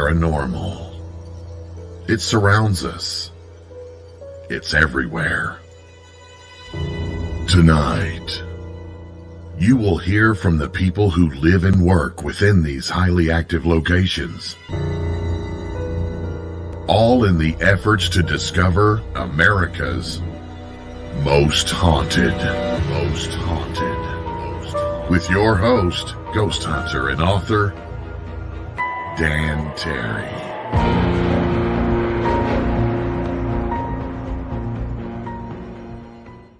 paranormal. It surrounds us. It's everywhere. Tonight, you will hear from the people who live and work within these highly active locations, all in the efforts to discover America's most haunted. With your host, ghost hunter and author, Dan Terry.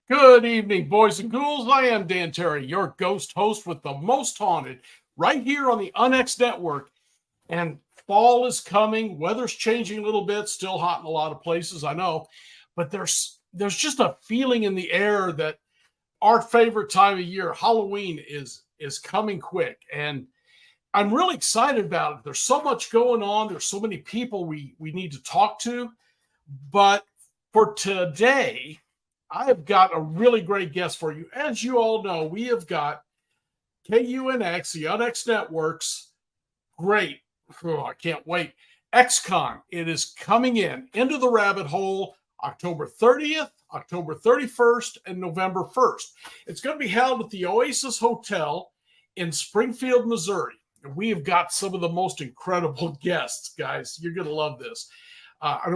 Good evening, boys and ghouls. I am Dan Terry, your ghost host with the most haunted, right here on the UNX Network. And fall is coming. Weather's changing a little bit. Still hot in a lot of places, I know. But there's just a feeling in the air that our favorite time of year, Halloween, is coming quick. And I'm really excited about it. There's so much going on. There's so many people we need to talk to. But for today, I have got a really great guest for you. As you all know, we have got KUNX, the UNX Network's great, I can't wait, XCon. It is coming into the rabbit hole October 30th, October 31st, and November 1st. It's going to be held at the Oasis Hotel in Springfield, Missouri. And we have got some of the most incredible guests, guys. You're going to love this.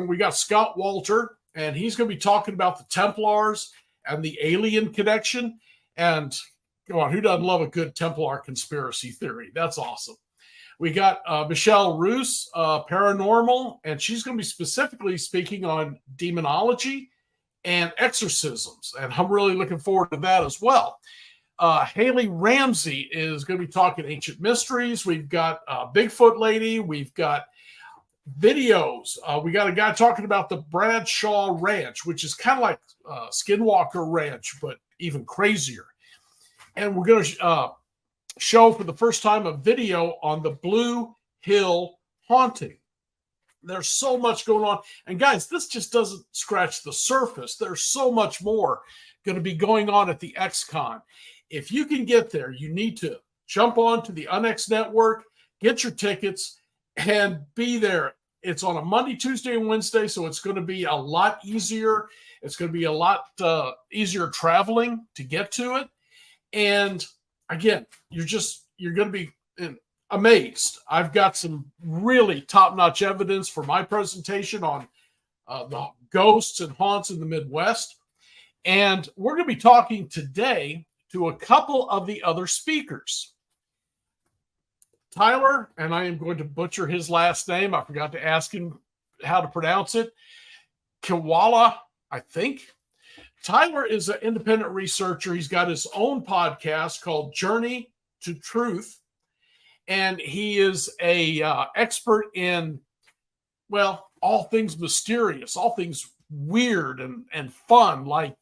We got Scott Walter, and he's going to be talking about the Templars and the alien connection. And come on, who doesn't love a good Templar conspiracy theory? That's awesome. We got Michelle Roos, paranormal, and she's going to be specifically speaking on demonology and exorcisms. And I'm really looking forward to that as well. Haley Ramsey is going to be talking ancient mysteries. We've got Bigfoot Lady. We've got videos. We got a guy talking about the Bradshaw Ranch, which is kind of like Skinwalker Ranch, but even crazier. And we're going to show for the first time a video on the Blue Hill haunting. There's so much going on. And guys, this just doesn't scratch the surface. There's so much more going to be going on at the XCon. If you can get there, you need to jump on to the UNX Network, get your tickets, and be there. It's on a Monday, Tuesday, and Wednesday, so it's going to be a lot easier. It's going to be a lot easier traveling to get to it. And again, you're going to be amazed. I've got some really top-notch evidence for my presentation on the ghosts and haunts in the Midwest. And we're going to be talking today to a couple of the other speakers. Tyler, and I am going to butcher his last name. I forgot to ask him how to pronounce it. Kiwala, I think. Tyler is an independent researcher. He's got his own podcast called Journey to Truth. And he is a expert in, well, all things mysterious, all things weird and fun, like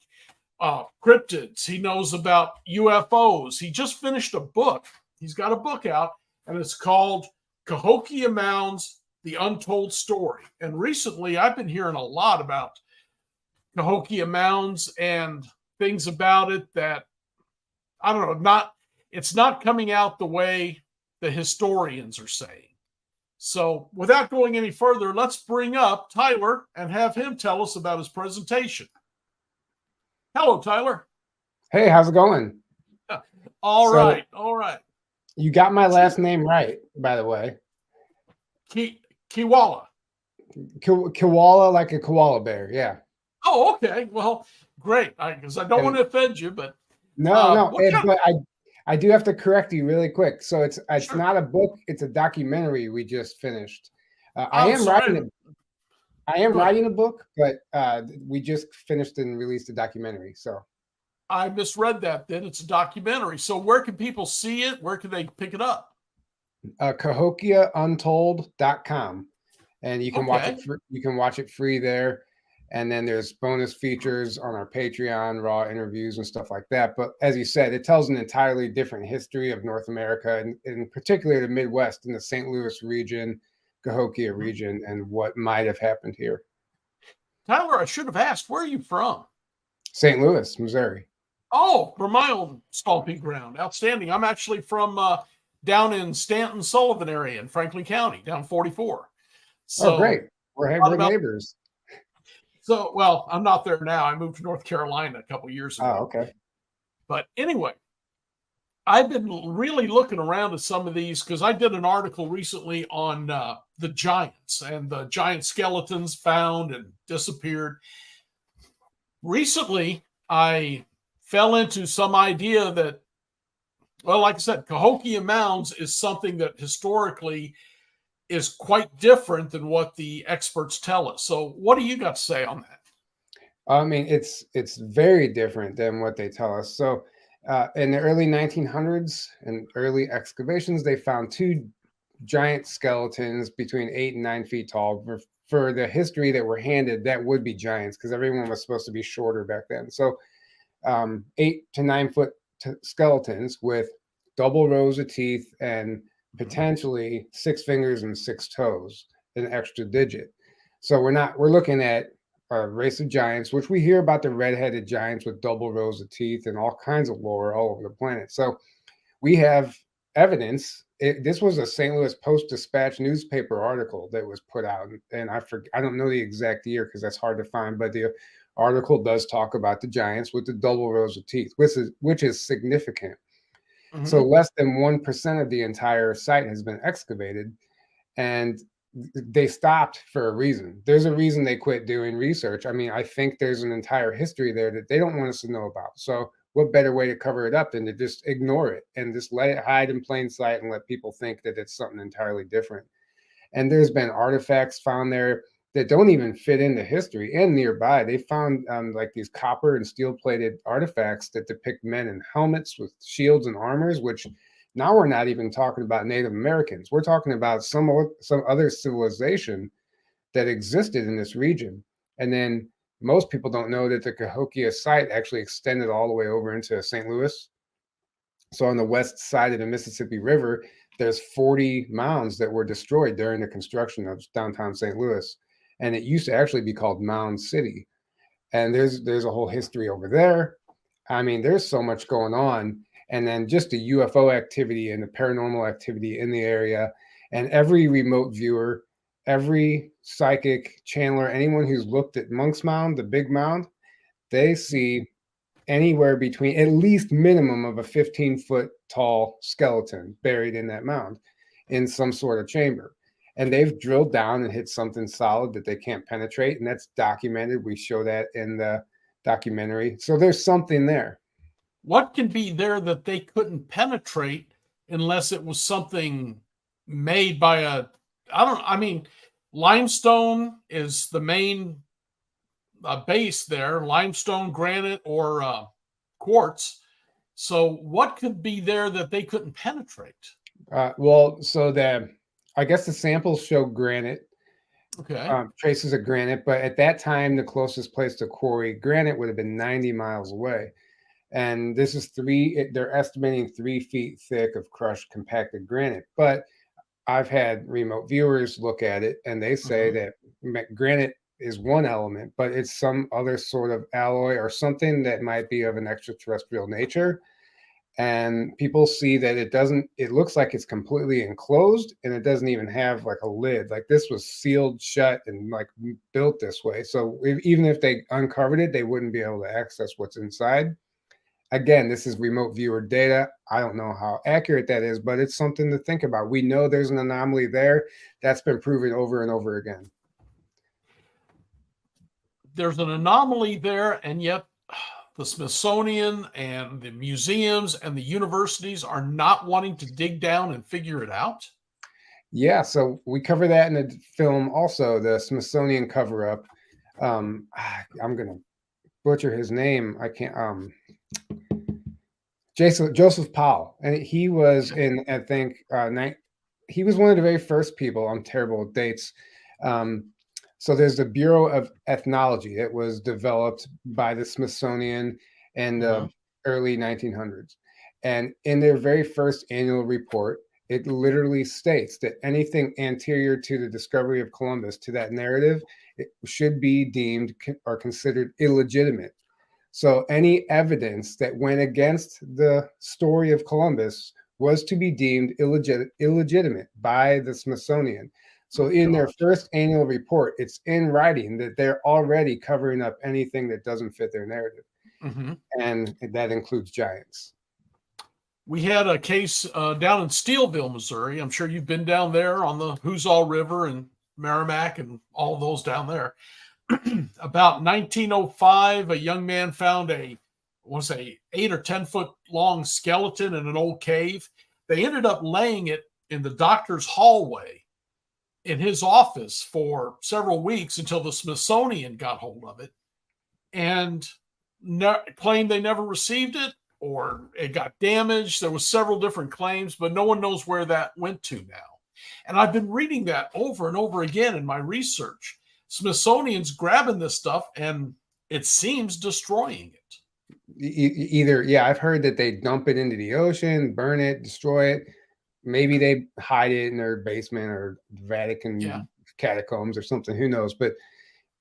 cryptids. He knows about UFOs. He just finished a book. He's got a book out, and it's called Cahokia Mounds, The Untold Story. And recently, I've been hearing a lot about Cahokia Mounds and things about it that, I don't know, it's not coming out the way the historians are saying. So without going any further, let's bring up Tyler and have him tell us about his presentation. Hello, Tyler. Hey, how's it going? All right. You got my last name right, by the way. Kiwala. Kiwala, like a koala bear, yeah. Oh, okay. Well, great. Because I don't want to offend you, but no. But I do have to correct you really quick. So it's sure. Not a book; it's a documentary we just finished. I am writing a book, but we just finished and released a documentary. So I misread that. Then it's a documentary. So where can people see it? Where can they pick it up? CahokiaUntold.com, and you can watch it. You can watch it free there. And then there's bonus features on our Patreon, raw interviews and stuff like that. But as you said, it tells an entirely different history of North America, and in particular the Midwest, in the St. Louis region, Cahokia region, and what might have happened here. Tyler, I should have asked, where are you from? St. Louis, Missouri. Oh, from my own stomping ground. Outstanding. I'm actually from down in Stanton, Sullivan area in Franklin County, down 44. Oh, So great. We're thought good about neighbors. so well, I'm not there now. I moved to North Carolina a couple years Oh, ago. okay. But anyway, I've been really looking around at some of these because I did an article recently on the giants and the giant skeletons found and disappeared. Recently, I fell into some idea that, well, like I said, Cahokia Mounds is something that historically is quite different than what the experts tell us. So, what do you got to say on that? I mean, it's very different than what they tell us. So, in the early 1900s and early excavations, they found two giant skeletons between 8 and 9 feet tall. For the history that we're handed, that would be giants because everyone was supposed to be shorter back then. So, 8 to 9 foot skeletons with double rows of teeth and potentially 6 fingers and 6 toes, an extra digit. So we're looking at a race of giants, which we hear about the red-headed giants with double rows of teeth and all kinds of lore all over the planet. So we have evidence. This was a St. Louis Post-Dispatch newspaper article that was put out, and I don't know the exact year because that's hard to find, but the article does talk about the giants with the double rows of teeth, which is significant. Mm-hmm. So less than 1% of the entire site has been excavated, and they stopped for a reason. There's a reason they quit doing research. I mean, I think there's an entire history there that they don't want us to know about. So what better way to cover it up than to just ignore it and just let it hide in plain sight and let people think that it's something entirely different? And there's been artifacts found there that don't even fit into history. And nearby, they found like these copper and steel plated artifacts that depict men in helmets with shields and armors, which now we're not even talking about Native Americans. We're talking about some other civilization that existed in this region. And then most people don't know that the Cahokia site actually extended all the way over into St. Louis. So on the west side of the Mississippi River, there's 40 mounds that were destroyed during the construction of downtown St. Louis. And it used to actually be called Mound City. And there's a whole history over there. I mean, there's so much going on. And then just the UFO activity and the paranormal activity in the area. And every remote viewer, every psychic channeler, anyone who's looked at Monk's Mound, the big mound, they see anywhere between at least minimum of a 15-foot tall skeleton buried in that mound in some sort of chamber. And they've drilled down and hit something solid that they can't penetrate. And that's documented. We show that in the documentary. So there's something there. What can be there that they couldn't penetrate unless it was something made by I mean, limestone is the main base there, limestone, granite, or quartz. So what could be there that they couldn't penetrate? I guess the samples show granite, Okay. Traces of granite, but at that time, the closest place to quarry granite would have been 90 miles away. And this is they're estimating 3 feet thick of crushed compacted granite. But I've had remote viewers look at it and they say that granite is one element, but it's some other sort of alloy or something that might be of an extraterrestrial nature. And people see that it looks like it's completely enclosed and it doesn't even have like a lid. Like this was sealed shut and like built this way. So even if they uncovered it, they wouldn't be able to access what's inside. Again, this is remote viewer data. I don't know how accurate that is, but it's something to think about. We know there's an anomaly there. That's been proven over and over again. There's an anomaly there, and yet the Smithsonian and the museums and the universities are not wanting to dig down and figure it out? Yeah, so we cover that in the film also, the Smithsonian cover-up. I'm going to butcher his name. I can't. Joseph Powell, and he was in, I think, he was one of the very first people. I'm terrible with dates. So there's the Bureau of Ethnology. It was developed by the Smithsonian in the early 1900s. And in their very first annual report, it literally states that anything anterior to the discovery of Columbus, to that narrative, it should be deemed or considered illegitimate. So any evidence that went against the story of Columbus was to be deemed illegitimate by the Smithsonian. So Oh, in their gosh. first annual report, it's in writing that they're already covering up anything that doesn't fit their narrative. Hmm. And that includes giants. We had a case down in Steelville, Missouri. I'm sure you've been down there on the Hoosill River and Merrimack and all those down there. About 1905, a young man found a, was a 8 or 10 foot long skeleton in an old cave. They ended up laying it in the doctor's hallway in his office for several weeks until the Smithsonian got hold of it and claimed they never received it or it got damaged. There was several different claims, but no one knows where that went to now. And I've been reading that over and over again in my research. Smithsonian's grabbing this stuff and it seems destroying it. Either, yeah, I've heard that they dump it into the ocean, burn it, destroy it. Maybe they hide it in their basement or Vatican catacombs or something. Who knows? But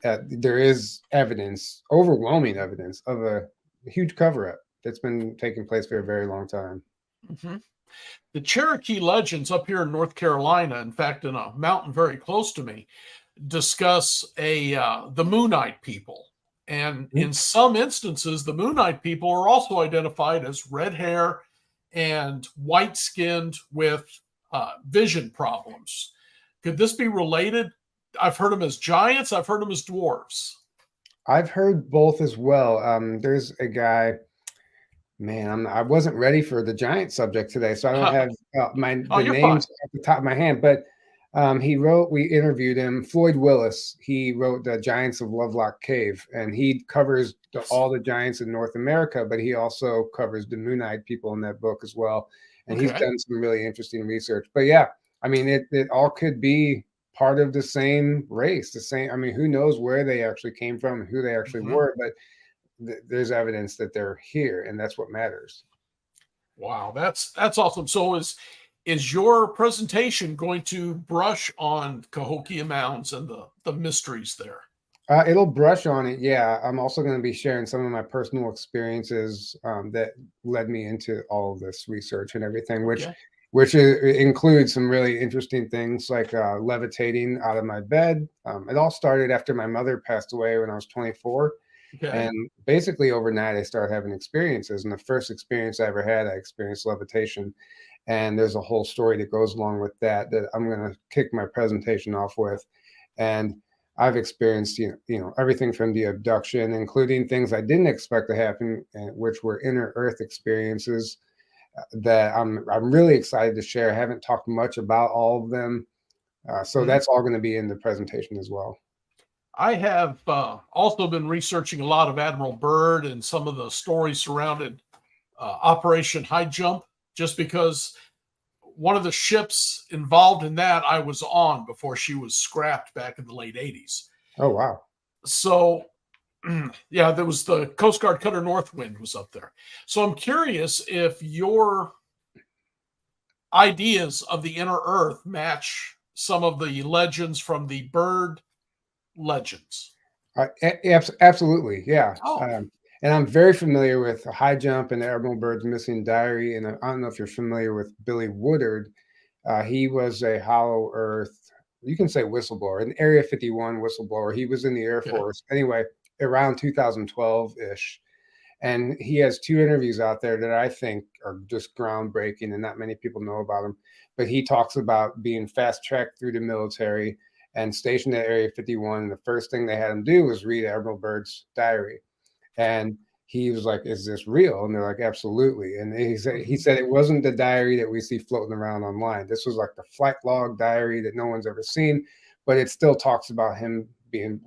there is evidence, overwhelming evidence, of a huge cover-up that's been taking place for a very long time. Mm-hmm. The Cherokee legends up here in North Carolina, in fact, in a mountain very close to me, discuss the Moonite people. And in some instances, the Moonite people are also identified as red hair and white skinned with vision problems. Could this be related? I've heard them as giants. I've heard them as dwarves. I've heard both as well. There's a guy, man, I wasn't ready for the giant subject today, so I don't have the names at the top of my hand, but we interviewed him, Floyd Willis. He wrote The Giants of Lovelock Cave, and he covers all the giants in North America, but he also covers the Moonite people in that book as well. And he's done some really interesting research. But yeah, I mean, it all could be part of the same race, the same. I mean, who knows where they actually came from and who they actually were, but there's evidence that they're here, and that's what matters. Wow, that's awesome. So is your presentation going to brush on Cahokia Mounds and the mysteries there? It'll brush on it, yeah. I'm also going to be sharing some of my personal experiences that led me into all of this research and everything, which includes some really interesting things like levitating out of my bed. It all started after my mother passed away when I was 24. And basically overnight, I started having experiences. And the first experience I ever had, I experienced levitation. And there's a whole story that goes along with that I'm going to kick my presentation off with. And I've experienced, you know, everything from the abduction, including things I didn't expect to happen, which were inner Earth experiences that I'm really excited to share. I haven't talked much about all of them. So that's all going to be in the presentation as well. I have also been researching a lot of Admiral Byrd and some of the stories surrounding Operation High Jump, just because one of the ships involved in that I was on before she was scrapped back in the late 80s. Oh, wow. So, yeah, there was the Coast Guard Cutter Northwind was up there. So I'm curious if your ideas of the inner Earth match some of the legends from the Byrd legends. Absolutely, yeah. Oh. And I'm very familiar with High Jump and Admiral Byrd's Missing Diary. And I don't know if you're familiar with Billy Woodard. He was a Hollow Earth, you can say whistleblower, an Area 51 whistleblower. He was in the Air Force. Anyway, around 2012-ish. And he has 2 interviews out there that I think are just groundbreaking, and not many people know about him. But he talks about being fast-tracked through the military and stationed at Area 51. And the first thing they had him do was read Admiral Byrd's diary. And he was like, "Is this real?" And they're like, "Absolutely." And he said it wasn't the diary that we see floating around online. This was like the flight log diary that no one's ever seen, but it still talks about him being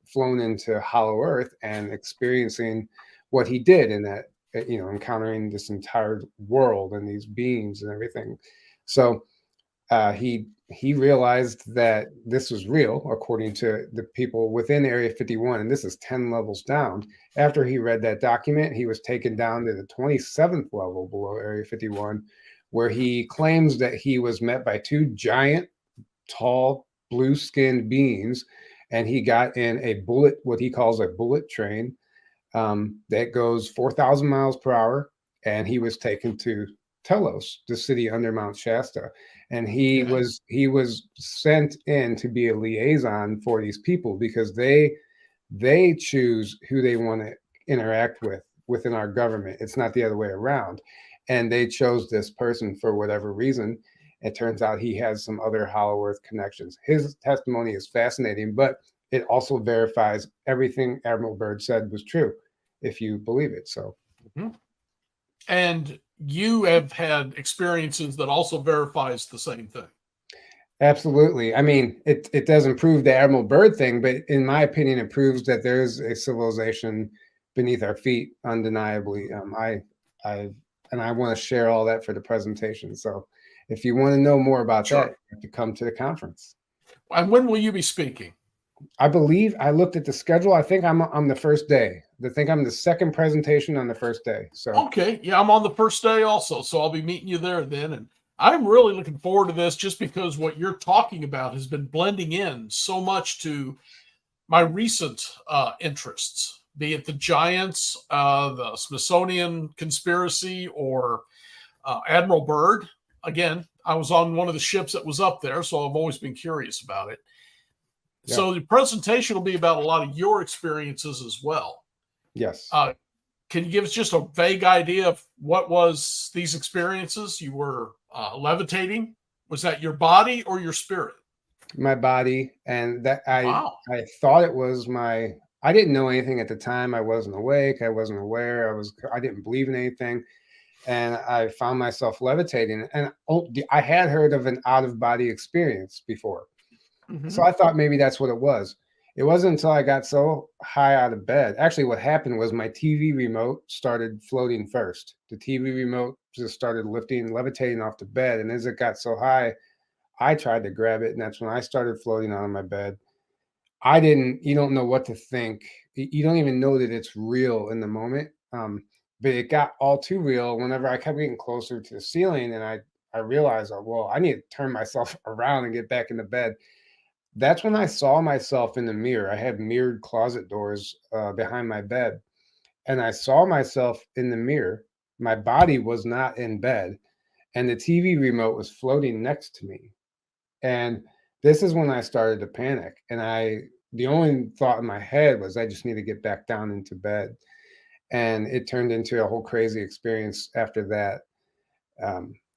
flown into Hollow Earth and experiencing what he did in that, you know, encountering this entire world and these beings and everything. So he realized that this was real, according to the people within Area 51, and this is 10 levels down. After he read that document, he was taken down to the 27th level below Area 51, where he claims that he was met by 2 giant, tall, blue-skinned beings, and he got in a bullet, what he calls a bullet train, that goes 4,000 miles per hour, and he was taken to Telos, the city under Mount Shasta. and he was sent in to be a liaison for these people because they choose who they want to interact with within our government. It's not the other way around. And they chose this person for whatever reason. It turns out he has some other Hollow Earth connections. His testimony is fascinating, but it also verifies everything Admiral Byrd said was true, if you believe it. So, and you have had experiences that also verifies the same thing. Absolutely. I mean, it doesn't prove the Admiral Byrd thing, but in my opinion, it proves that there's a civilization beneath our feet, undeniably. I want to share all that for the presentation. So, if you want to know more about that, you have to come to the conference. And when will you be speaking? I believe I looked at the schedule. I think I'm on the first day. I think I'm the second presentation on the first day. So okay, yeah, I'm on the first day also, so I'll be meeting you there then. And I'm really looking forward to this, just because what you're talking about has been blending in so much to my recent interests, be it the Giants, the Smithsonian conspiracy, or Admiral Byrd. Again, I was on one of the ships that was up there, so I've always been curious about it. Yeah. So the presentation will be about a lot of your experiences as well. Yes. Can you give us just a vague idea of what was these experiences? You were levitating. Was that your body or your spirit? My body. And that I thought it was I didn't know anything at the time. I wasn't awake. I wasn't aware. I didn't believe in anything. And I found myself levitating. And I had heard of an out-of-body experience before. So I thought maybe that's what it was. It wasn't until I got so high out of bed. Actually, what happened was my TV remote started floating first. The TV remote just started levitating off the bed. And as it got so high, I tried to grab it. And that's when I started floating out of my bed. You don't know what to think. You don't even know that it's real in the moment. But it got all too real whenever I kept getting closer to the ceiling. And I realized, well, I need to turn myself around and get back into bed. That's when I saw myself in the mirror. I had mirrored closet doors behind my bed. And I saw myself in the mirror. My body was not in bed. And the TV remote was floating next to me. And this is when I started to panic. And the only thought in my head was, I just need to get back down into bed. And it turned into a whole crazy experience after that.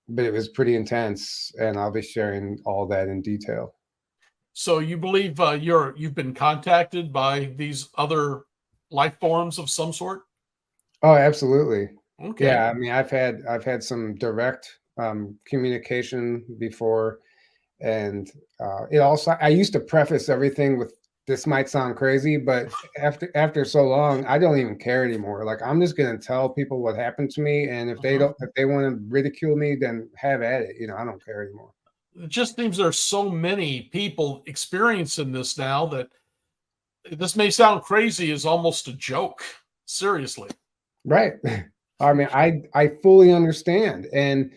But it was pretty intense. And I'll be sharing all that in detail. So you believe you've been contacted by these other life forms of some sort? Oh, absolutely. Okay. Yeah, I mean, I've had some direct communication before, and I used to preface everything with, this might sound crazy, but after so long, I don't even care anymore. Like, I'm just gonna tell people what happened to me, and if they want to ridicule me, then have at it. I don't care anymore. It just seems there's so many people experiencing this now that this may sound crazy, is almost a joke. Seriously. Right. I mean, I fully understand. And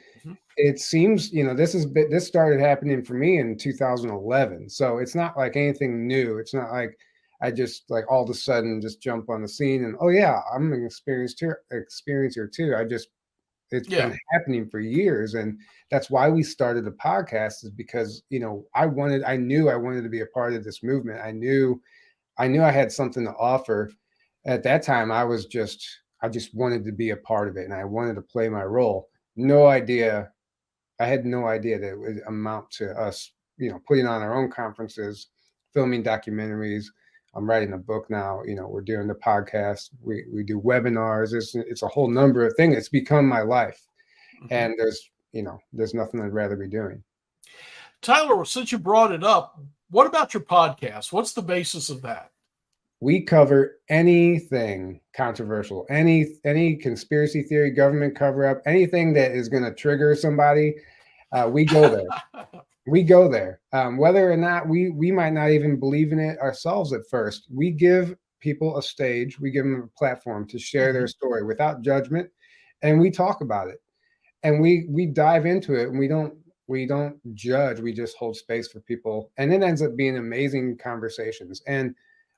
it seems, this started happening for me in 2011. So it's not like anything new. It's not like I just like all of a sudden just jump on the scene and, oh yeah, I'm an experiencer too. It's been happening for years. And that's why we started the podcast, is because, I knew I wanted to be a part of this movement. I knew I had something to offer. At that time, I just wanted to be a part of it, and I wanted to play my role. I had no idea that it would amount to us, putting on our own conferences, filming documentaries. I'm writing a book now. We're doing the podcast. We do webinars. It's a whole number of things. It's become my life, and there's nothing I'd rather be doing. Tyler, since you brought it up, what about your podcast? What's the basis of that? We cover anything controversial, any conspiracy theory, government cover-up, anything that is going to trigger somebody. We go there. We go there. Whether or not we might not even believe in it ourselves at first. We give people a stage. We give them a platform to share their story without judgment, and we talk about it. And we dive into it, and we don't judge. We just hold space for people, and it ends up being amazing conversations. And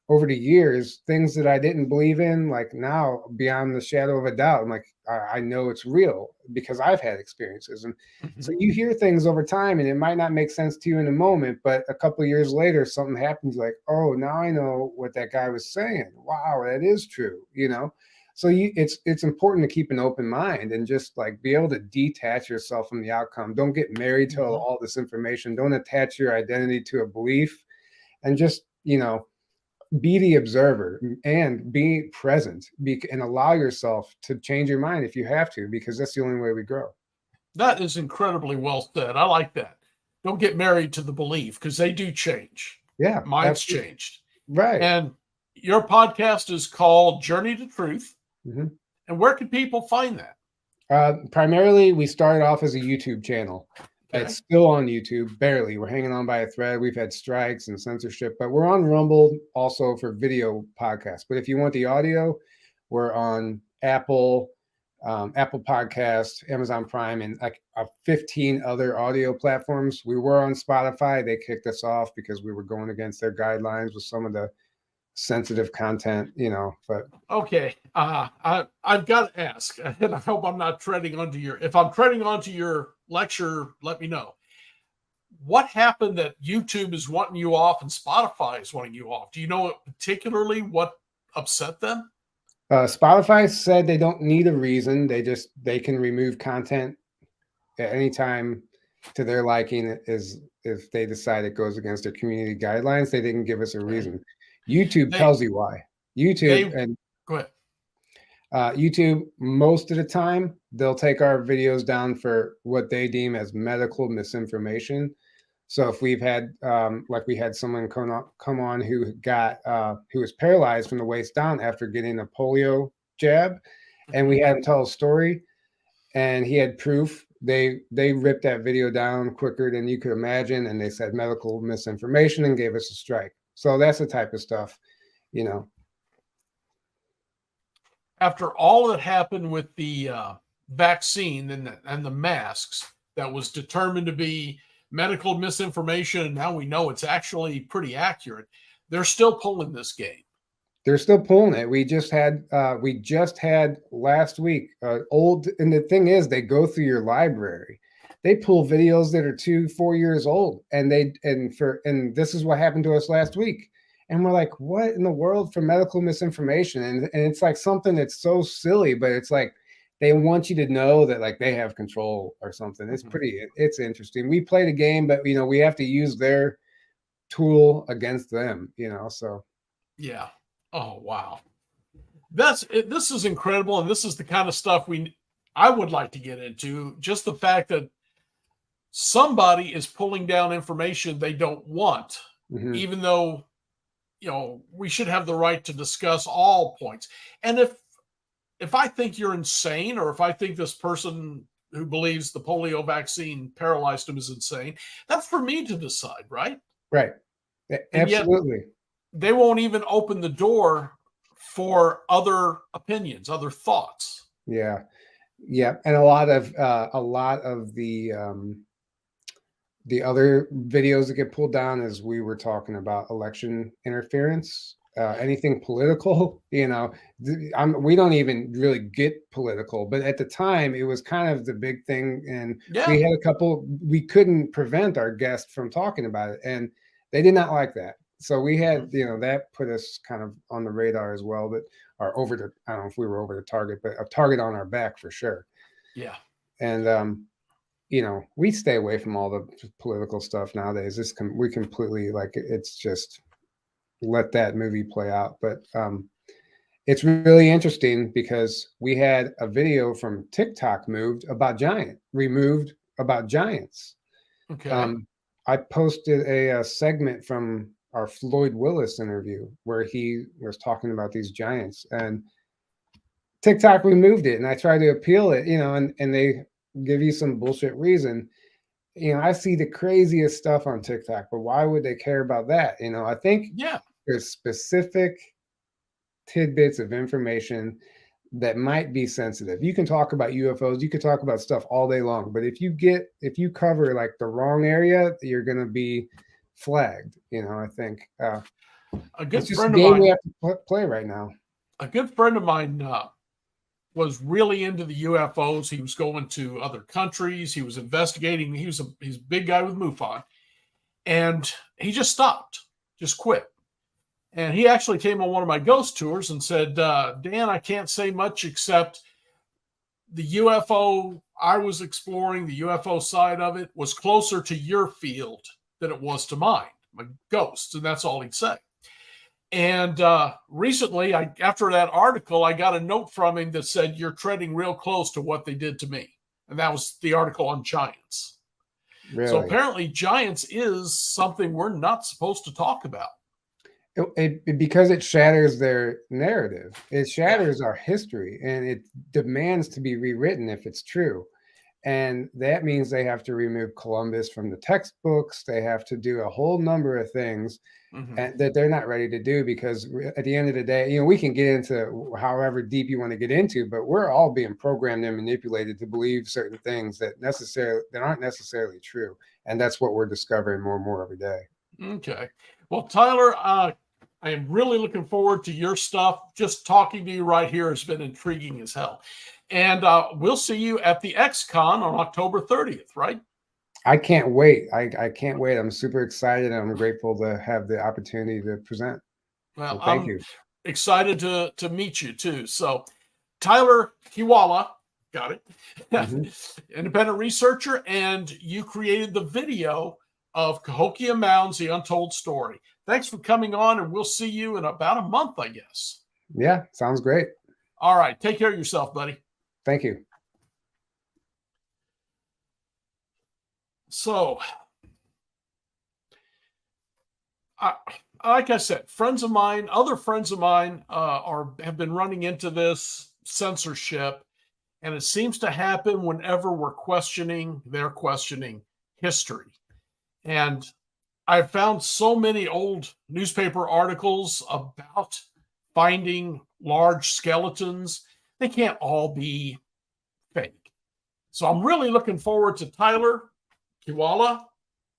over the years, things that I didn't believe in, like now beyond the shadow of a doubt, I'm like, I know it's real because I've had experiences. And so you hear things over time and it might not make sense to you in the moment, but a couple of years later, something happens like, oh, now I know what that guy was saying. Wow, that is true, you know? So it's important to keep an open mind and just like be able to detach yourself from the outcome. Don't get married to all this information. Don't attach your identity to a belief, and just, you know, be the observer and be present, and allow yourself to change your mind if you have to, because that's the only way we grow. That is incredibly well said. I like that. Don't get married to the belief, because they do change. Yeah. Mine's changed. Right. And your podcast is called Journey to Truth. Mm-hmm. And where can people find that? Primarily, we started off as a YouTube channel. Okay. It's still on YouTube, barely. We're hanging on by a thread. We've had strikes and censorship, but we're on Rumble also for video podcasts. But if you want the audio, we're on Apple Podcast, Amazon Prime, and like 15 other audio platforms. We were on Spotify. They kicked us off because we were going against their guidelines with some of the sensitive content, you know. But okay, I've got to ask, and I hope I'm not treading onto your. If I'm treading onto your lecture, let me know. What happened that YouTube is wanting you off and Spotify is wanting you off? Do you know particularly what upset them? Spotify said they don't need a reason. They can remove content at any time to their liking, is if they decide it goes against their community guidelines. They didn't give us a reason. YouTube tells you why. Go ahead. YouTube, most of the time, they'll take our videos down for what they deem as medical misinformation. So if we've had, like we had someone come on who was paralyzed from the waist down after getting a polio jab, and we had him tell a story, and he had proof. They ripped that video down quicker than you could imagine, and they said medical misinformation and gave us a strike. So that's the type of stuff, you know. After all that happened with the vaccine and the masks, that was determined to be medical misinformation, and now we know it's actually pretty accurate, they're still pulling this game. They're still pulling it. We just had last week old, and the thing is, they go through your library. They pull videos that are 2-4 years old, and this is what happened to us last week. And we're like, what in the world for medical misinformation? And it's like something that's so silly, but it's like they want you to know that like they have control or something. It's it's interesting. We play the game, but you know, we have to use their tool against them, you know. So yeah. Oh wow. This is incredible, and this is the kind of stuff I would like to get into. Just the fact that somebody is pulling down information they don't want, even though, you know, we should have the right to discuss all points. And if I think you're insane, or if I think this person who believes the polio vaccine paralyzed him is insane, that's for me to decide, right? Right. Absolutely. They won't even open the door for other opinions, other thoughts. Yeah. Yeah. And a lot of the other videos that get pulled down, as we were talking about election interference, anything political, you know, we don't even really get political, but at the time it was kind of the big thing. And we had we couldn't prevent our guest from talking about it, and they did not like that. So we had, you know, that put us kind of on the radar as well, I don't know if we were over the target, but a target on our back for sure. Yeah. And, you know, we stay away from all the political stuff nowadays. We completely, like, it's just let that movie play out. But it's really interesting because we had a video from TikTok removed about giants. Okay. I posted a segment from our Floyd Willis interview where he was talking about these giants, and TikTok removed it, and I tried to appeal it, you know, and they give you some bullshit reason. You know, I see the craziest stuff on TikTok, but why would they care about that? You know, I think there's specific tidbits of information that might be sensitive. You can talk about UFOs, you can talk about stuff all day long, but if you cover like the wrong area, you're going to be flagged. You know, I think A good It's just friend a of game mine. we have to play right now. A good friend of mine was really into the UFOs. He was going to other countries. He was investigating. He's a big guy with MUFON, and he just stopped, just quit. And he actually came on one of my ghost tours and said, Dan, I can't say much except the UFO I was exploring, the UFO side of it, was closer to your field than it was to mine, my ghosts. And that's all he'd say. And recently, after that article, I got a note from him that said, you're treading real close to what they did to me. And that was the article on giants. Really? So apparently giants is something we're not supposed to talk about. Because it shatters their narrative. It shatters our history, and it demands to be rewritten if it's true. And that means they have to remove Columbus from the textbooks. They have to do a whole number of things and that they're not ready to do, because at the end of the day, we can get into however deep you want to get into, but we're all being programmed and manipulated to believe certain things that aren't necessarily true. And that's what we're discovering more and more every day. Okay. Well, Tyler, I am really looking forward to your stuff. Just talking to you right here has been intriguing as hell. And we'll see you at the XCon on October 30th, right? I can't wait. I can't wait. I'm super excited, and I'm grateful to have the opportunity to present. Well, thank you. Excited to meet you too. So, Tyler Kiwala, got it, independent researcher, and you created the video of Cahokia Mounds, The Untold Story. Thanks for coming on, and we'll see you in about a month, I guess. Yeah, sounds great. All right. Take care of yourself, buddy. Thank you. So, like I said, other friends of mine have been running into this censorship, and it seems to happen whenever they're questioning history. And I've found so many old newspaper articles about finding large skeletons. They can't all be fake. So I'm really looking forward to Tyler Kiwala,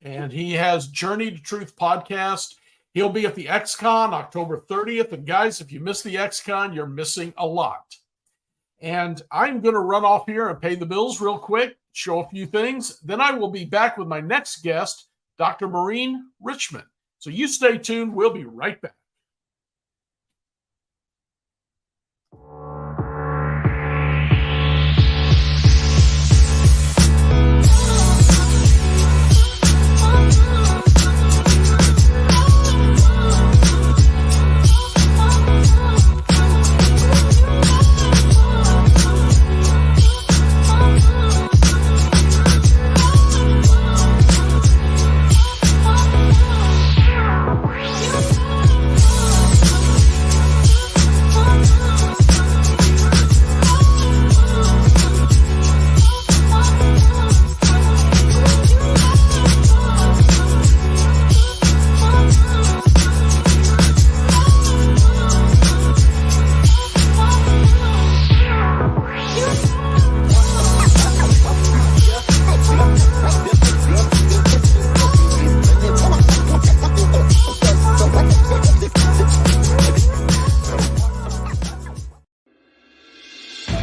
and he has Journey to Truth podcast. He'll be at the XCon October 30th. And guys, if you miss the XCon, you're missing a lot. And I'm going to run off here and pay the bills real quick, show a few things. Then I will be back with my next guest, Dr. Maureen Richmond. So you stay tuned. We'll be right back.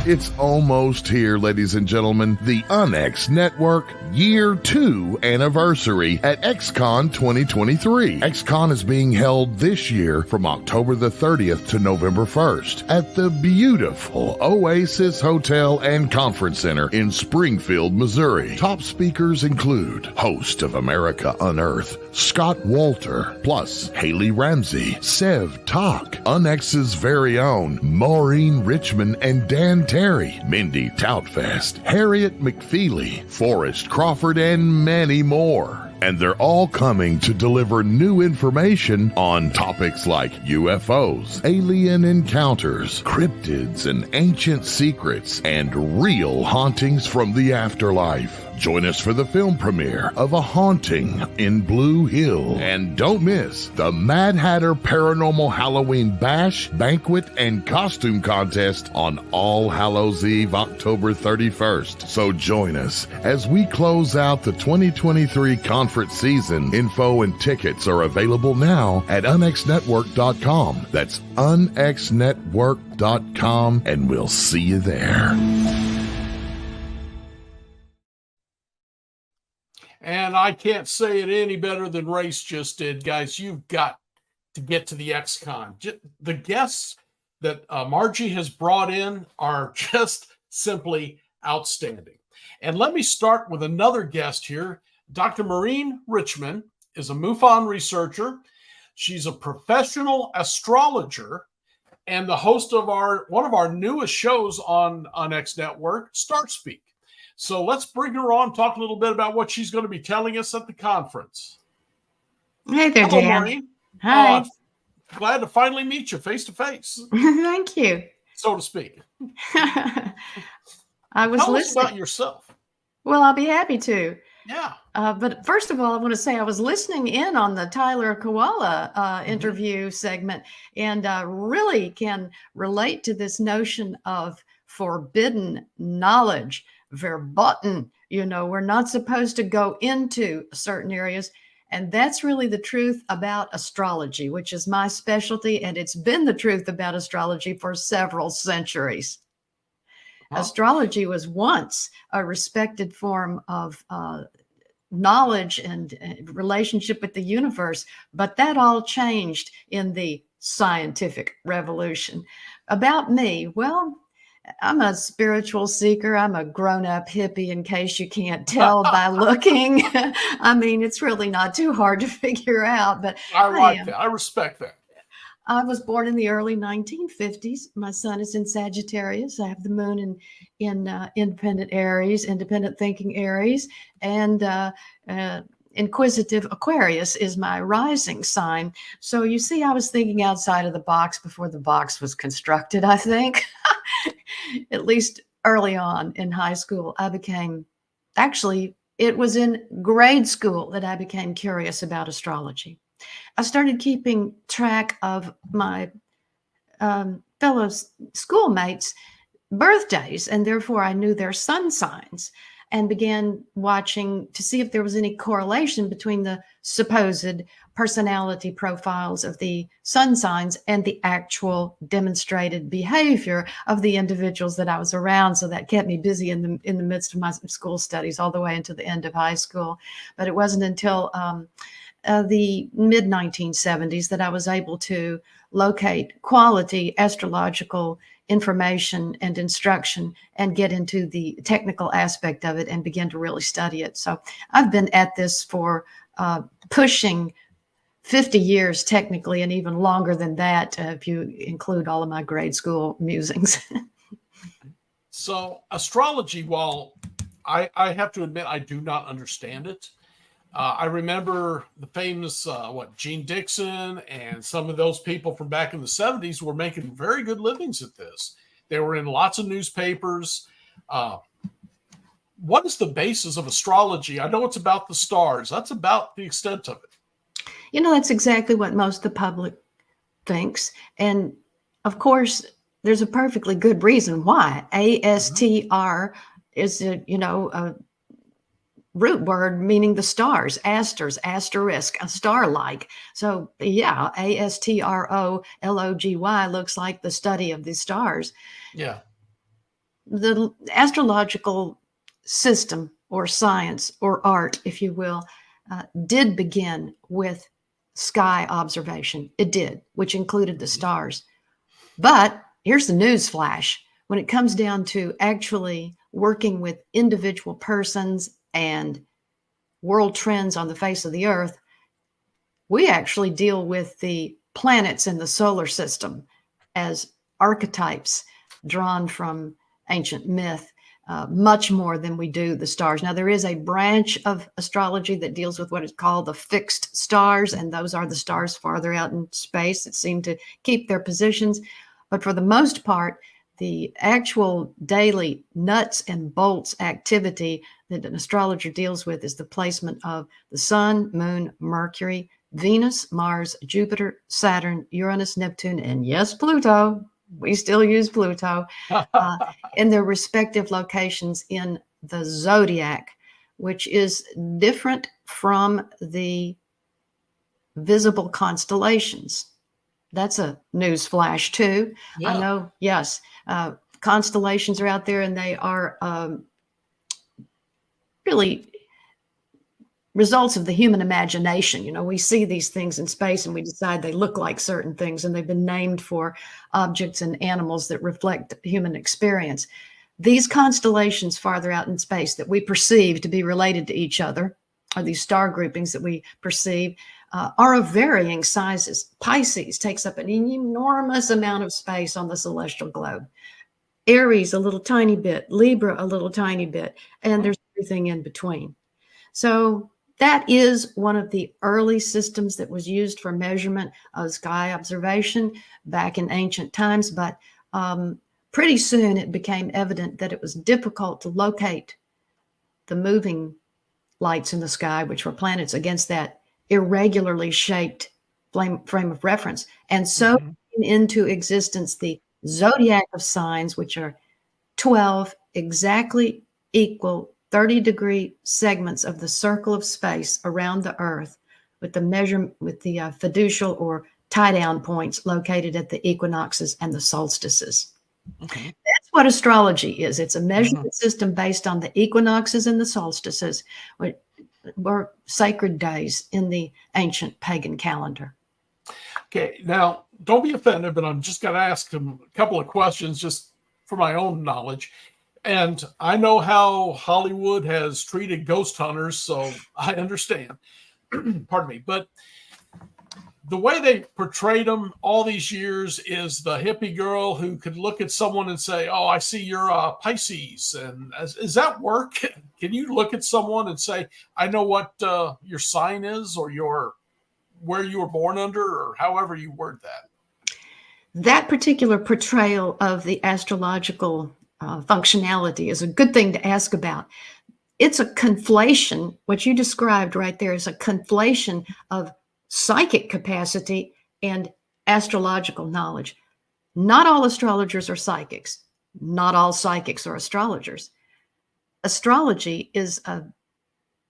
It's almost here, ladies and gentlemen. The UNX Network Year 2 anniversary at XCon 2023. XCon is being held this year from October the 30th to November 1st at the beautiful Oasis Hotel and Conference Center in Springfield, Missouri. Top speakers include host of America Unearthed, Scott Walter, plus Haley Ramsey, Sev Talk, UNX's very own Maureen Richmond and Dan Terry, Mindy Toutfest, Harriet McFeely, Forrest Crawford, and many more. And they're all coming to deliver new information on topics like UFOs, alien encounters, cryptids and ancient secrets, and real hauntings from the afterlife. Join us for the film premiere of A Haunting in Blue Hill. And don't miss the Mad Hatter Paranormal Halloween Bash, Banquet, and Costume Contest on All Hallows Eve, October 31st. So join us as we close out the 2023 conference season. Info and tickets are available now at unxnetwork.com. That's unxnetwork.com, and we'll see you there. And I can't say it any better than Race just did, guys. You've got to get to the XCon. The guests that Margie has brought in are just simply outstanding. And let me start with another guest here. Dr. Maureen Richmond is a MUFON researcher. She's a professional astrologer and the host of one of our newest shows on X Network, StarSpeak. So let's bring her on, talk a little bit about what she's going to be telling us at the conference. Hey there, Hello, Dan. Maureen. Hi. Glad to finally meet you face to face, Thank you. so to speak. I was Tell us listening. about yourself. Well, I'll be happy to. Yeah. But first of all, I want to say I was listening in on the Tyler Koala interview segment, and really can relate to this notion of forbidden knowledge, verboten. We're not supposed to go into certain areas. And that's really the truth about astrology, which is my specialty. And it's been the truth about astrology for several centuries. Wow. Astrology was once a respected form of knowledge and relationship with the universe, but that all changed in the scientific revolution. About me, well, I'm a spiritual seeker. I'm a grown-up hippie, in case you can't tell by looking. I mean, it's really not too hard to figure out, but I like that. I respect that. I was born in the early 1950s. My sun is in Sagittarius. I have the moon in independent Aries, independent thinking Aries, and inquisitive Aquarius is my rising sign. So you see, I was thinking outside of the box before the box was constructed, I think. At least early on in high school, it was in grade school that I became curious about astrology. I started keeping track of my fellow schoolmates' birthdays, and therefore I knew their sun signs, and began watching to see if there was any correlation between the supposed personality profiles of the sun signs and the actual demonstrated behavior of the individuals that I was around. So that kept me busy in the midst of my school studies all the way into the end of high school. But it wasn't until the mid 1970s that I was able to locate quality astrological information and instruction and get into the technical aspect of it and begin to really study it. So I've been at this for pushing 50 years technically, and even longer than that if you include all of my grade school musings. So astrology, while I have to admit I do not understand it, I remember the famous, Gene Dixon and some of those people from back in the 70s were making very good livings at this. They were in lots of newspapers. What is the basis of astrology? I know it's about the stars. That's about the extent of it. That's exactly what most of the public thinks. And of course, there's a perfectly good reason why. ASTR is a root word meaning the stars, asters, asterisk, a star-like. So yeah, ASTROLOGY looks like the study of the stars. Yeah. The astrological system or science or art, if you will, did begin with sky observation. It did, which included the stars. But here's the news flash. When it comes down to actually working with individual persons and world trends on the face of the earth, we actually deal with the planets in the solar system as archetypes drawn from ancient myth, much more than we do the stars. Now, there is a branch of astrology that deals with what is called the fixed stars, and those are the stars farther out in space that seem to keep their positions. But for the most part, the actual daily nuts and bolts activity that an astrologer deals with is the placement of the sun, moon, Mercury, Venus, Mars, Jupiter, Saturn, Uranus, Neptune, and yes, Pluto. We still use Pluto in their respective locations in the zodiac, which is different from the visible constellations. That's a news flash too. Yeah. I know, yes, constellations are out there, and they are really results of the human imagination. You know, we see these things in space and we decide they look like certain things, and they've been named for objects and animals that reflect human experience. These constellations farther out in space that we perceive to be related to each other, or these star groupings that we perceive, are of varying sizes. Pisces takes up an enormous amount of space on the celestial globe. Aries, a little tiny bit. Libra, a little tiny bit. And there's everything in between. So that is one of the early systems that was used for measurement of sky observation back in ancient times. But pretty soon it became evident that it was difficult to locate the moving lights in the sky, which were planets, against that irregularly shaped frame of reference. And so came into existence the zodiac of signs, which are 12 exactly equal 30-degree segments of the circle of space around the Earth, with the fiducial or tie-down points located at the equinoxes and the solstices. Okay. That's what astrology is. It's a measurement system based on the equinoxes and the solstices, which were sacred days in the ancient pagan calendar. Okay, now don't be offended, but I'm just going to ask him a couple of questions just for my own knowledge. And I know how Hollywood has treated ghost hunters, so I understand. Pardon me. But the way they portrayed them all these years is the hippie girl who could look at someone and say, "Oh, I see you're a Pisces." And does that work? Can you look at someone and say, "I know what your sign is," or where you were born under, or however you word that? That particular portrayal of the astrological functionality is a good thing to ask about. It's a conflation. What you described right there is a conflation of psychic capacity and astrological knowledge. Not all astrologers are psychics. Not all psychics are astrologers. Astrology is a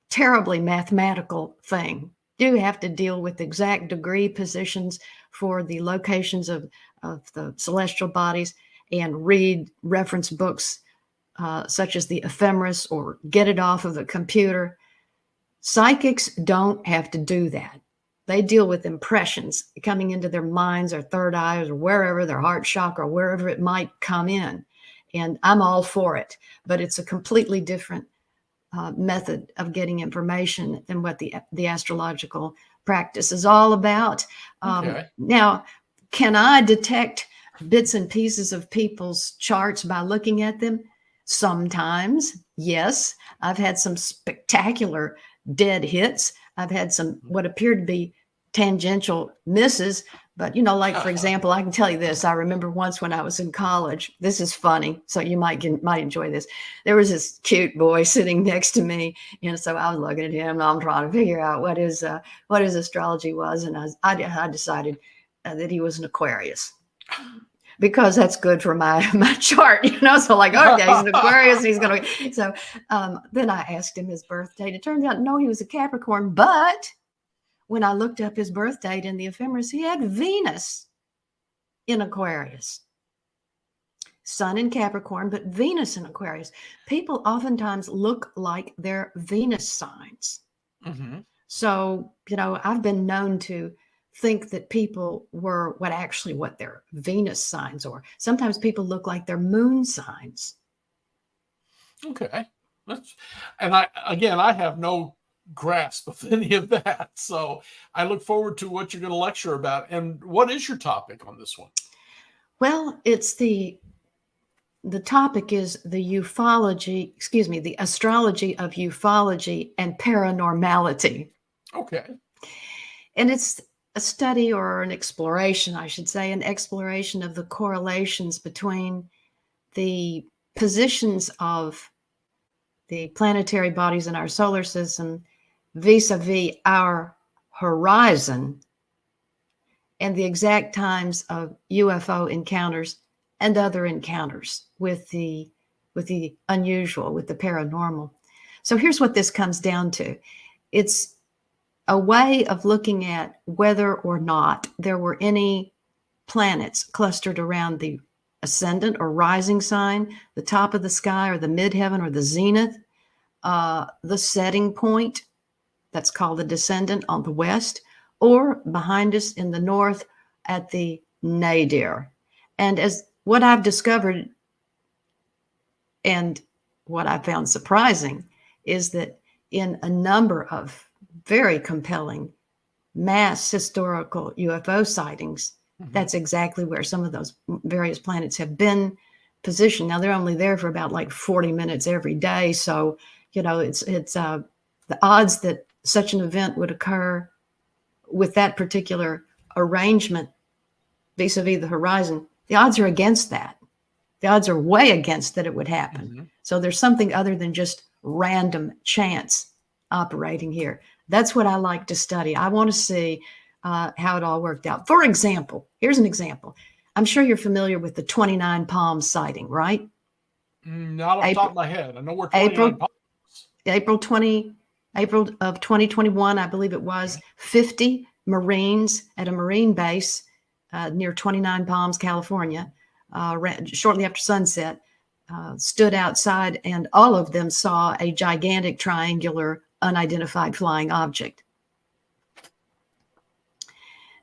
terribly mathematical thing. You have to deal with exact degree positions for the locations of the celestial bodies, and read reference books such as the Ephemeris, or get it off of the computer. Psychics don't have to do that. They deal with impressions coming into their minds or third eye or wherever, their heart chakra, wherever it might come in. And I'm all for it, but it's a completely different method of getting information than what the astrological practice is all about. Okay. Now, can I detect bits and pieces of people's charts by looking at them? Sometimes, yes. I've had some spectacular dead hits. I've had some what appeared to be tangential misses. But, like, for example, I can tell you this. I remember once when I was in college. This is funny, so you might enjoy this. There was this cute boy sitting next to me, so I was looking at him, and I'm trying to figure out what his astrology was, and I decided that he was an Aquarius, because that's good for my chart, So, like, okay, he's an Aquarius, he's gonna. So then I asked him his birth date. It turned out, no, he was a Capricorn, but when I looked up his birth date in the Ephemeris, he had Venus in Aquarius. Sun in Capricorn, but Venus in Aquarius. People oftentimes look like their Venus signs. Mm-hmm. So, I've been known to think that people were what their Venus signs are. Sometimes people look like their moon signs. Okay. And I have no grasp of any of that. So I look forward to what you're going to lecture about. And what is your topic on this one? Well, it's the topic is the astrology of ufology and paranormality. Okay. And it's a study, or an exploration, I should say, an exploration of the correlations between the positions of the planetary bodies in our solar system vis-a-vis our horizon, and the exact times of UFO encounters and other encounters with the unusual, with the paranormal. So here's what this comes down to. It's a way of looking at whether or not there were any planets clustered around the ascendant or rising sign, the top of the sky or the midheaven or the zenith, the setting point, that's called the descendant on the west, or behind us in the north at the nadir. And as what I've discovered and what I found surprising is that in a number of very compelling mass historical UFO sightings, that's exactly where some of those various planets have been positioned. Now they're only there for about like 40 minutes every day. So, you know, it's the odds that such an event would occur with that particular arrangement vis-a-vis the horizon, the odds are against that. The odds are way against that it would happen. So there's something other than just random chance operating here. That's what I like to study. I want to see how it all worked out. For example, here's an example. I'm sure you're familiar with the 29 Palms sighting, right? Not off the top of my head. I know where 29 Palms is. April of 2021, I believe it was, 50 Marines at a Marine base near 29 Palms, California, shortly after sunset, stood outside, and all of them saw a gigantic triangular unidentified flying object.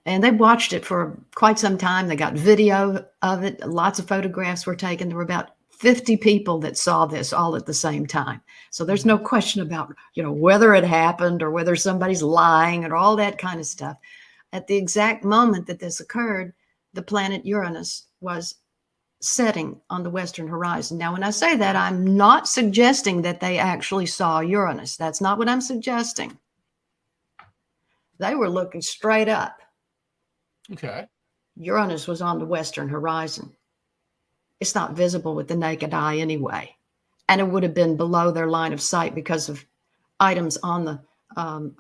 And they watched it for quite some time. They got video of it. Lots of photographs were taken. There were about 50 people that saw this all at the same time. So there's no question about, you know, whether it happened or whether somebody's lying or all that kind of stuff. At the exact moment that this occurred, the planet Uranus was setting on the western horizon. Now, when I say that, I'm not suggesting that they actually saw Uranus. That's not what I'm suggesting. They were looking straight up. Okay. Uranus was on the western horizon. It's not visible with the naked eye anyway. And it would have been below their line of sight because of items on the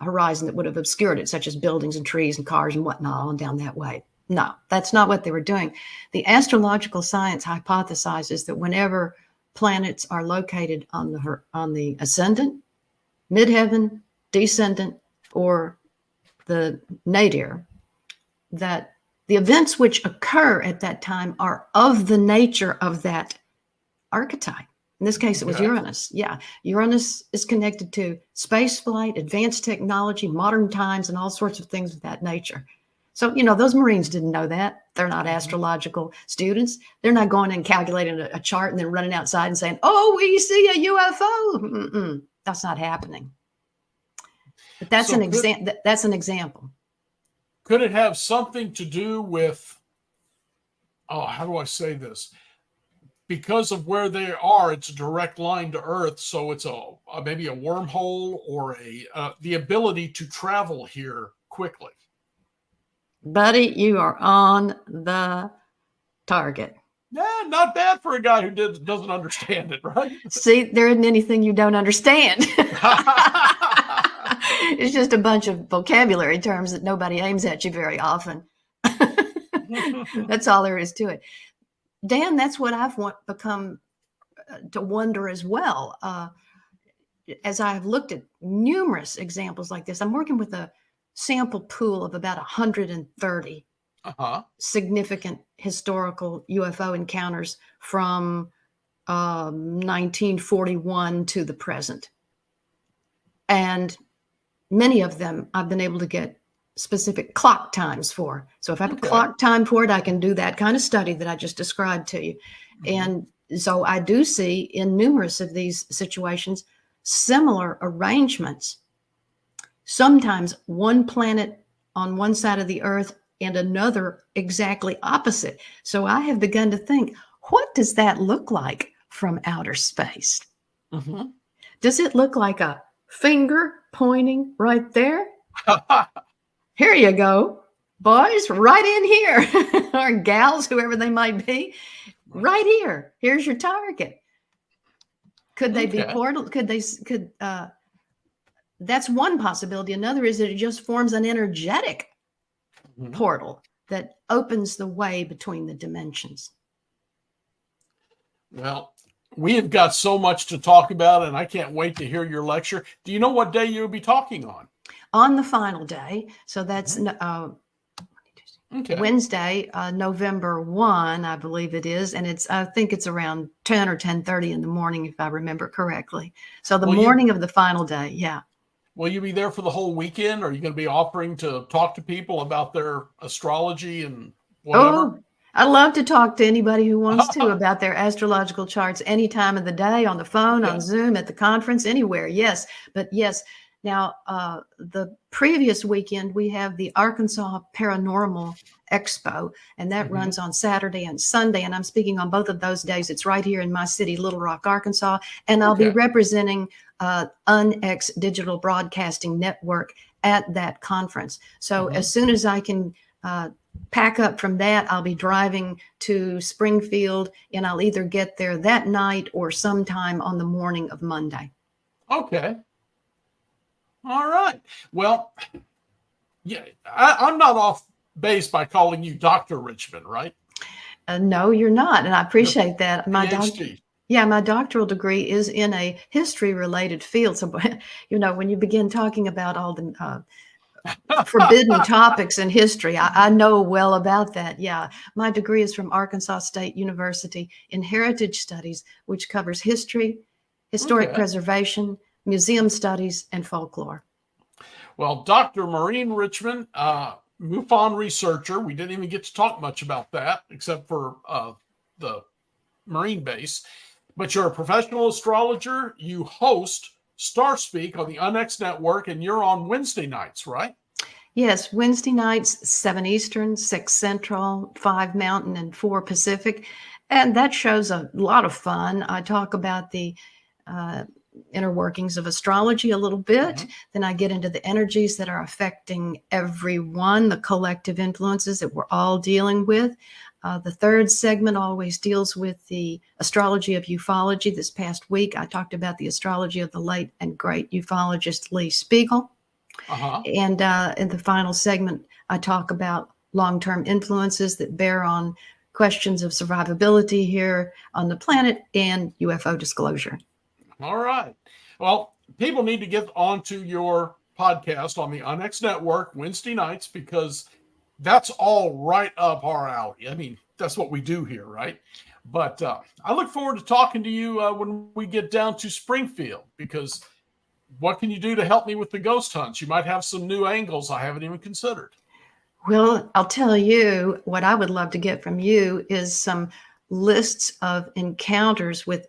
horizon that would have obscured it, such as buildings and trees and cars and whatnot on down that way. No, that's not what they were doing. The astrological science hypothesizes that whenever planets are located on the ascendant, midheaven, descendant, or the nadir, that the events which occur at that time are of the nature of that archetype. In this case, it was Uranus. Yeah, Uranus is connected to space flight, advanced technology, modern times, and all sorts of things of that nature. So, you know, those Marines didn't know that. They're not astrological students. They're not going and calculating a chart and then running outside and saying, oh, we see a UFO. That's not happening. But that's So that's an example. Could it have something to do with, how do I say this? Because of where they are, it's a direct line to Earth, so it's maybe a wormhole or the ability to travel here quickly. Buddy, you are on the target. Yeah, not bad for a guy who doesn't understand it, right? See, there isn't anything you don't understand. It's just a bunch of vocabulary terms that nobody aims at you very often. That's all there is to it. Dan, that's what I've become to wonder as well. As I've looked at numerous examples like this, I'm working with a sample pool of about 130 significant historical UFO encounters from 1941 to the present. And many of them I've been able to get specific clock times for. So if I have a clock time for it, I can do that kind of study that I just described to you. And so I do see in numerous of these situations similar arrangements. Sometimes one planet on one side of the Earth and another exactly opposite. So I have begun to think, what does that look like from outer space? Does it look like a finger pointing right there? Here you go, boys, right in here, or gals, whoever they might be. right here. Here's your target. Could they be Okay. portal? That's one possibility. Another is that it just forms an energetic Mhm. portal that opens the way between the dimensions. Well, we have got so much to talk about, and I can't wait to hear your lecture. Do you know what day you'll be talking on? On the final day, so that's Okay. Wednesday, November 1, I believe it is, and I think it's around 10 or 10:30 in the morning, if I remember correctly. So the morning of the final day, yeah. Will you be there for the whole weekend? Are you going to be offering to talk to people about their astrology and whatever? Oh, I love to talk to anybody who wants to about their astrological charts any time of the day, on the phone, Okay. on Zoom, at the conference, anywhere. Yes. But yes, now the previous weekend, we have the Arkansas Paranormal Expo, and that Mhm. runs on Saturday and Sunday. And I'm speaking on both of those days. It's right here in my city, Little Rock, Arkansas. And I'll be Okay. representing UNX Digital Broadcasting Network at that conference. So Mhm. as soon as I can pack up from that, I'll be driving to Springfield, and I'll either get there that night or sometime on the morning of Monday. Okay. All right. Well, yeah, I'm not off base by calling you Dr. Richmond, right? No, you're not, and I appreciate that. My PhD. doctoral degree is in a history-related field. So, when you begin talking about all the forbidden topics in history, I know well about that. Yeah, my degree is from Arkansas State University in Heritage Studies, which covers history, historic Okay. preservation, museum studies, and folklore. Well, Dr. Maureen Richmond, MUFON researcher. We didn't even get to talk much about that, except for the Marine base. But you're a professional astrologer. You host Star Speak on the UNX network, and you're on Wednesday nights, right? Yes, Wednesday nights, 7 Eastern, 6 Central, 5 Mountain, and 4 Pacific. And that show's a lot of fun. I talk about the inner workings of astrology a little bit. Mhm. Then I get into the energies that are affecting everyone, the collective influences that we're all dealing with. The third segment always deals with the astrology of ufology. This past week, I talked about the astrology of the late and great ufologist Lee Spiegel. Uh-huh. And in the final segment, I talk about long-term influences that bear on questions of survivability here on the planet and UFO disclosure. All right. Well, people need to get onto your podcast on the UNX network Wednesday nights, because that's all right up our alley. I mean, that's what we do here, right? But I look forward to talking to you when we get down to Springfield, because what can you do to help me with the ghost hunts? You might have some new angles I haven't even considered. Well, I'll tell you what I would love to get from you is some lists of encounters with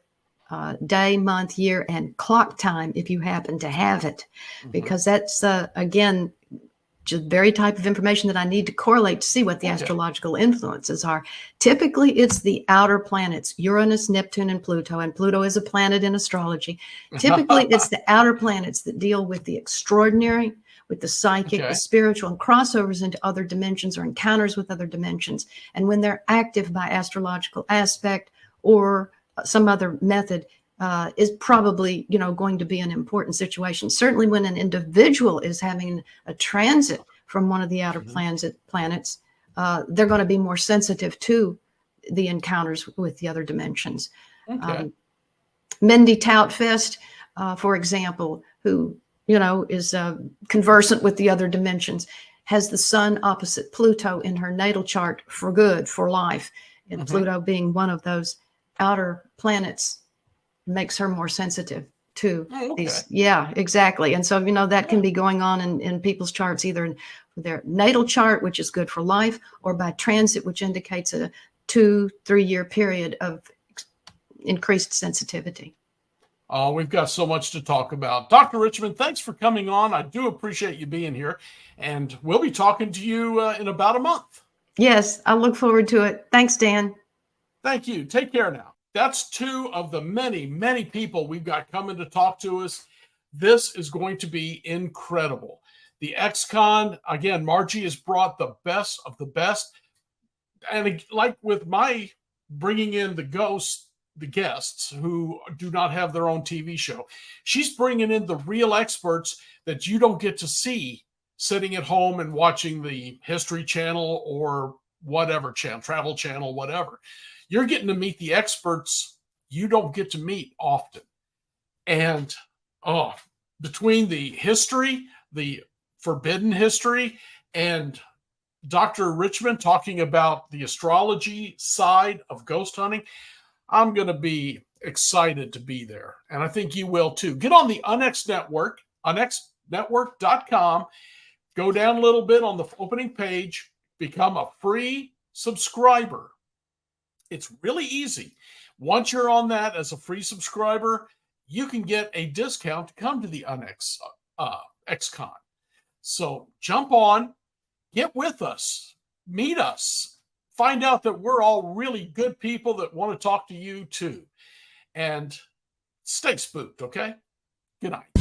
day, month, year, and clock time, if you happen to have it, because that's, again, just very type of information that I need to correlate to see what the Okay. astrological influences are. Typically, it's the outer planets, Uranus, Neptune, and Pluto is a planet in astrology. Typically, it's the outer planets that deal with the extraordinary, with the psychic, Okay. the spiritual, and crossovers into other dimensions or encounters with other dimensions. And when they're active by astrological aspect or some other method, is probably, going to be an important situation. Certainly when an individual is having a transit from one of the outer planets, they're going to be more sensitive to the encounters with the other dimensions. Okay. Mindy Toutfest, for example, who, is conversant with the other dimensions, has the sun opposite Pluto in her natal chart for good, for life. And Pluto being one of those outer planets makes her more sensitive to these. Yeah, exactly. And so, that can be going on in people's charts, either in their natal chart, which is good for life, or by transit, which indicates a 2-3 year period of increased sensitivity. Oh, we've got so much to talk about. Dr. Richmond, thanks for coming on. I do appreciate you being here, and we'll be talking to you in about a month. Yes, I look forward to it. Thanks, Dan. Thank you. Take care now. That's 2 of the many, many people we've got coming to talk to us. This is going to be incredible. The XCon, again, Margie has brought the best of the best. And like with my bringing in the guests who do not have their own TV show. She's bringing in the real experts that you don't get to see sitting at home and watching the History Channel or whatever channel, Travel Channel, whatever. You're getting to meet the experts you don't get to meet often. And between the history, the forbidden history, and Dr. Richmond talking about the astrology side of ghost hunting, I'm going to be excited to be there. And I think you will too. Get on the UNX Network, unxnetwork.com. Go down a little bit on the opening page, become a free subscriber. It's really easy. Once you're on that as a free subscriber, you can get a discount to come to the UNX XCon. So jump on, get with us, meet us, find out that we're all really good people that want to talk to you too. And stay spooked, okay? Good night.